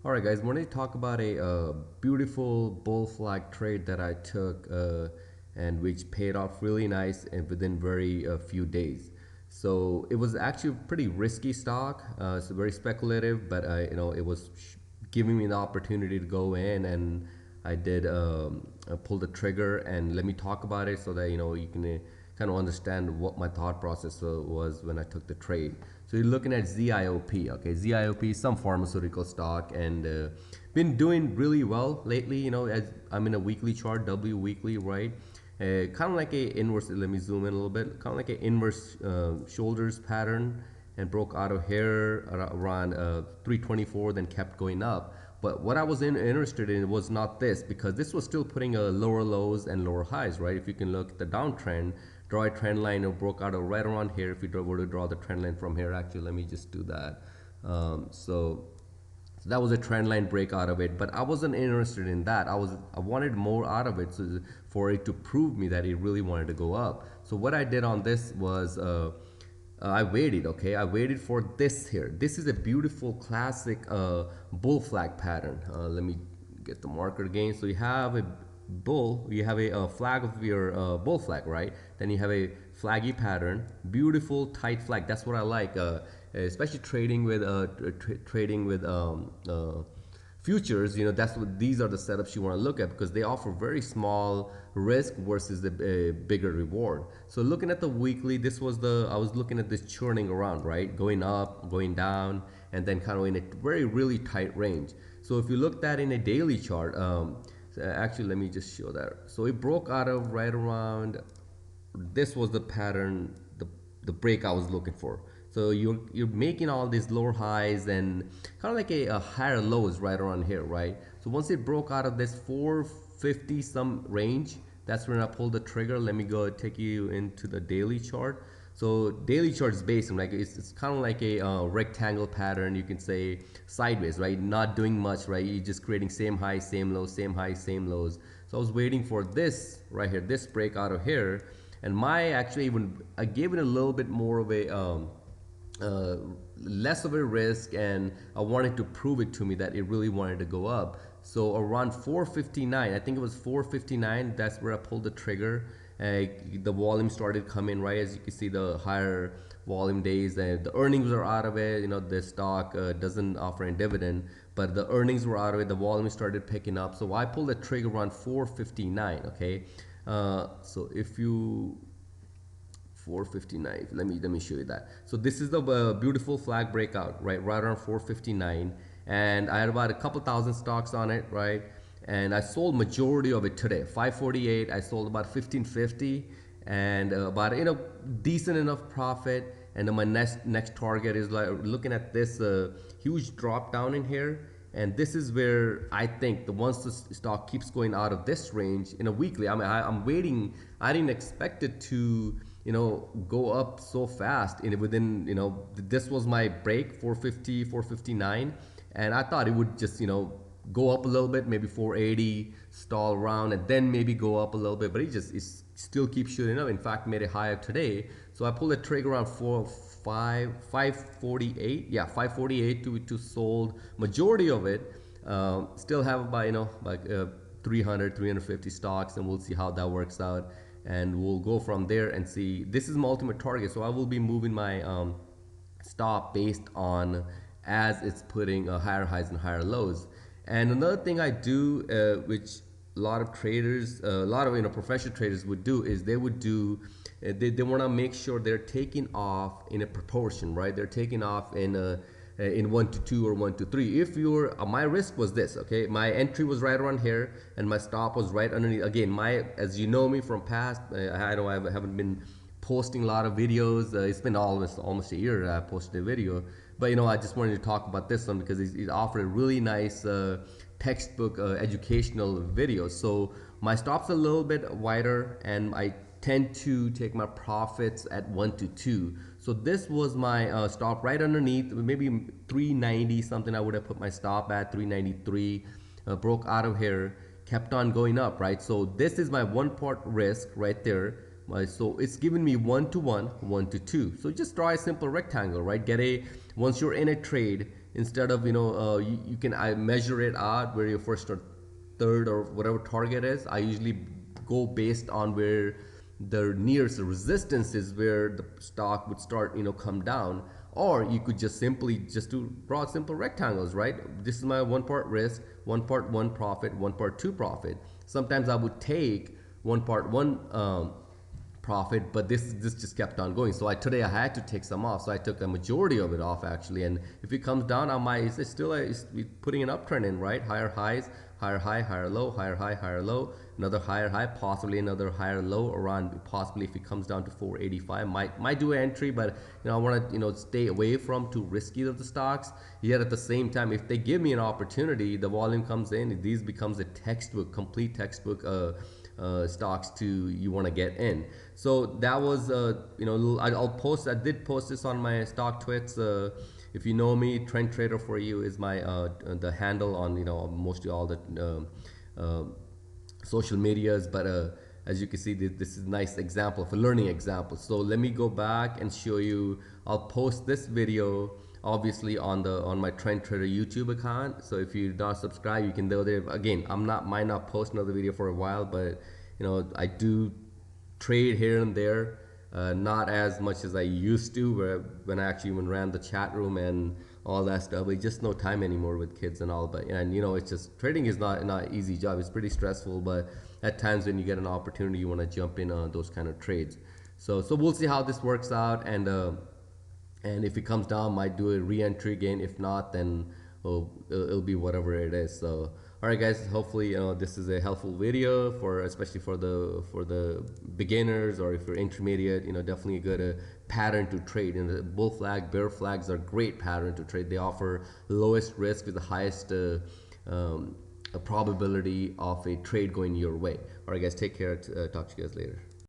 Alright guys, wanted to talk about a beautiful bull flag trade that I took and which paid off really nice and within very few days. So it was actually pretty risky stock, so very speculative, but it was giving me the opportunity to go in, and I did pull the trigger. And let me talk about it so that you can kind of understand what my thought process was when I took the trade. So you're looking at ZIOP. Okay, ZIOP is some pharmaceutical stock, and been doing really well lately. As I'm in a weekly chart, W weekly, right? Kind of like a inverse. Let me zoom in a little bit. Kind of like an inverse shoulders pattern, and broke out of here around 324, then kept going up. But what I was interested in was not this, because this was still putting lower lows and lower highs, right? If you can look at the downtrend, draw a trend line, or broke out right around here. If you were to draw the trend line from here, actually, let me just do that. So that was a trend line break out of it, but I wasn't interested in that. I wanted more out of it, so for it to prove me that it really wanted to go up. So what I did on this was I waited. Okay, I waited for this here. This is a beautiful classic bull flag pattern. Let me get the marker again. So you have a bull, you have a flag of your bull flag, right? Then you have a flaggy pattern, beautiful tight flag. That's what I like, especially trading with futures. That's what these are the setups you want to look at, because they offer very small risk versus the bigger reward. So looking at the weekly, this was I was looking at this churning around, right? Going up, going down, and then kind of in a very really tight range. So if you looked at in a daily chart, actually let me just show that. So it broke out of right around, this was the pattern, the break I was looking for. So you're making all these lower highs and kind of like a higher lows right around here, right? So once it broke out of this 450 some range, that's when I pulled the trigger. Let me go take you into the daily chart. So daily chart is based on it's kind of like a rectangle pattern, you can say, sideways, right? Not doing much, right? You're just creating same high, same lows, same highs, same lows. So I was waiting for this right here, this break out of here, and I gave it a little bit more of a less of a risk, and I wanted to prove it to me that it really wanted to go up. So around 459, I think it was 459, that's where I pulled the trigger. The volume started coming, right? As you can see, the higher volume days, and the earnings are out of it. The stock doesn't offer any dividend, but the earnings were out of it, the volume started picking up. So I pulled the trigger around 459. Okay, so if you 459, let me show you that. So this is the beautiful flag breakout, right around 459, and I had about a couple thousand stocks on it, right? And I sold majority of it today. 548, I sold about 1550, and about decent enough profit. And then my next target is like looking at this huge drop down in here, and this is where I think once the stock keeps going out of this range in a weekly, I'm waiting. I didn't expect it to go up so fast within this was my break, 450, 459, and I thought it would just go up a little bit, maybe 480, stall around, and then maybe go up a little bit, but it still keeps shooting up. In fact, made a high of today. So I pulled the trigger around 548. Yeah, 548 to sold majority of it. Still have about 300, 350 stocks, and we'll see how that works out, and we'll go from there and see. This is my ultimate target, so I will be moving my stop based on as it's putting higher highs and higher lows. And another thing I do, which a lot of traders, a lot of professional traders would do, is they would do, they want to make sure they're taking off in a proportion, right? They're taking off in 1 to 2 or 1 to 3. If you're, my risk was this, okay? My entry was right around here, and my stop was right underneath. Again, as you know me from past, I know I haven't been posting a lot of videos. It's been almost a year that I posted a video, but I just wanted to talk about this one because it offered a really nice textbook educational video. So my stop's a little bit wider, and I tend to take my profits at 1 to 2. So this was my stop right underneath, maybe 390 something. I would have put my stop at 393. Broke out of here, kept on going up, right? So this is my one part risk right there. So it's giving me 1 to 1, 1 to 2. So just draw a simple rectangle, right? Once you're in a trade, instead of you can I measure it out where your first or third or whatever target is. I usually go based on where the nearest resistance is, where the stock would start come down. Or you could just simply just do broad simple rectangles, right? This is my one part risk, one part one profit, one part two profit. Sometimes I would take one part one profit, but this just kept on going. So today I had to take some off, so I took a majority of it off actually. And if it comes down, I might, it's still putting an uptrend in, right? Higher highs, higher high, higher low, higher high, higher low, another higher high, possibly another higher low around, possibly if it comes down to 485, might do an entry. But I want to stay away from too risky of the stocks. Yet at the same time, if they give me an opportunity, the volume comes in, these becomes a textbook, complete textbook stocks to you want to get in. So that was I did post this on my stock twits. If you know me, Trend Trader for You is my the handle on mostly all the social medias. But as you can see, this is a nice example of a learning example. So let me go back and show you. I'll post this video obviously on my Trend Trader YouTube account. So if you're not subscribed, you can go there. Again, might not post another video for a while, but I do trade here and there, not as much as I used to, when I actually even ran the chat room and all that stuff. But just no time anymore with kids and all. But it's just, trading is not an easy job. It's pretty stressful, but at times when you get an opportunity, you want to jump in on those kind of trades. So we'll see how this works out, and if it comes down, might do a re-entry again. If not, then it'll be whatever it is. So all right guys, hopefully this is a helpful video especially for the beginners, or if you're intermediate. Definitely a good pattern to trade. And the bull flag, bear flags are great pattern to trade. They offer lowest risk with the highest probability of a trade going your way. All right guys, take care. Talk to you guys later.